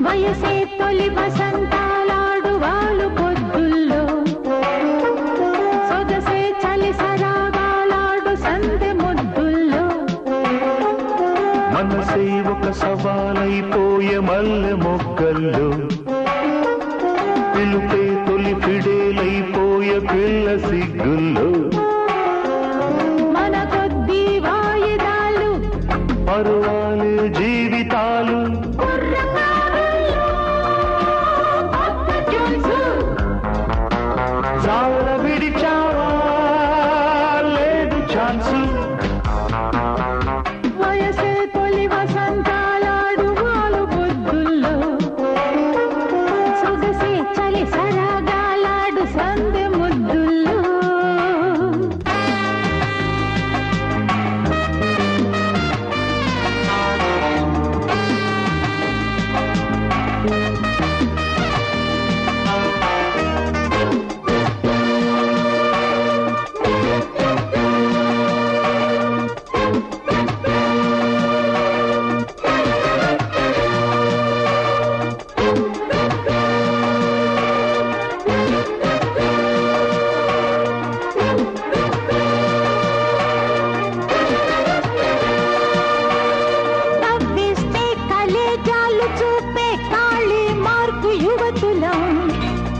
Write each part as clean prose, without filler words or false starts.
వయసే తొలి వసంతాలాడు వాళ్ళు పొద్దుల్లో సొగసే చలి సరాగాలాడు సందె ముద్దుల్లో మనసే ఒక సవాలైపోయే మల్లె మొక్కల్లో పిలుపే తొలి ఫిడేలైపోయే పిల్ల సిగ్గుల్లో మన కొద్ది వాయిదాలు పరువాలే జీవితాలు జాల విడిచావా లేదు ఛాన్సు వయసే తొలి వసంతాలాడు వాళ్ళు పొద్దుల్లో సొగసే చలి సరాగాలాడు సందె ముద్దుల్లో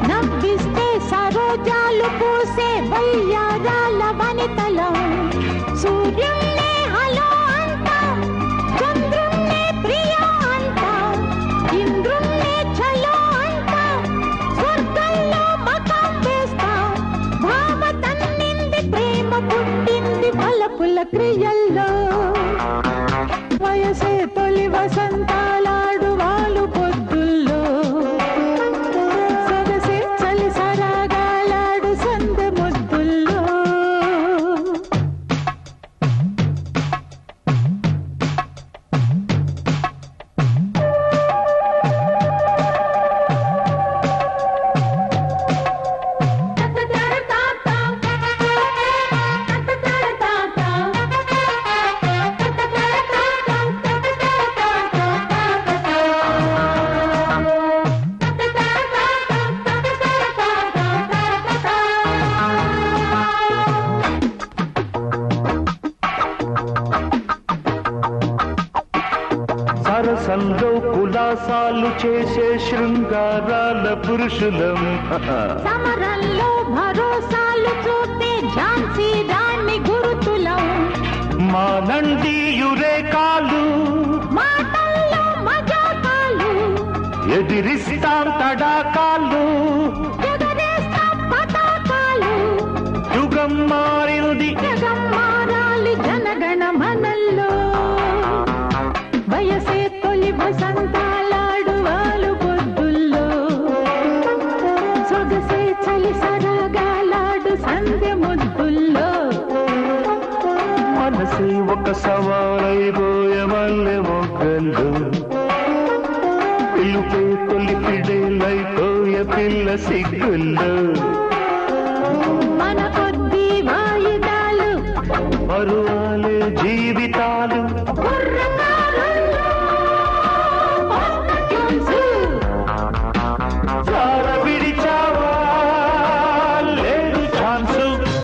నవ్విస్తే సరోజాలు పూసే వయ్యారాల వనితలం సూర్యున్నే హలో అంటా చంద్రున్నే ప్రియా అంటా ఇంద్రున్నే చలో అంటా స్వర్గంలో మకాం వేస్తా భామ తన్నింది ప్రేమ పుట్టింది బలపుల క్రియల్లో వయసే తొలి వసంతాలాడు వాళ్ళు పొద్దుల్లో సొగసే చలి సరాగాలాడు సందె ముద్దుల్లో సరసంలో కులాసాలు చేసే శృంగారాల పురుషులం సమరంలో భరోసాలు చూపే ఝాన్సీ రాణి గురుతులం మా నంది యురేకాలు మాటల్లో మజాకాలు ఎదిరిస్తాం తడాకాలు ఎగరేస్తాం పతాకాలు యుగం మారింది జగం మారాలి జనగణ మనల్లో వయసే తొలి వసంతాలాడు వాళ్ళు పొద్దుల్లో సొగసే చలి సరాగాలాడు సంధ్య ముద్దుల్లో మనసే ఒక సవాలైపోయే మల్లె మొగ్గల్లో పిలుపే తొలి ఫిడేలైపోయే పిల్ల సిగ్గుల్లో మన కొద్ది వాయిదాలు పరువాలే జీవితాలు గుర్రంగా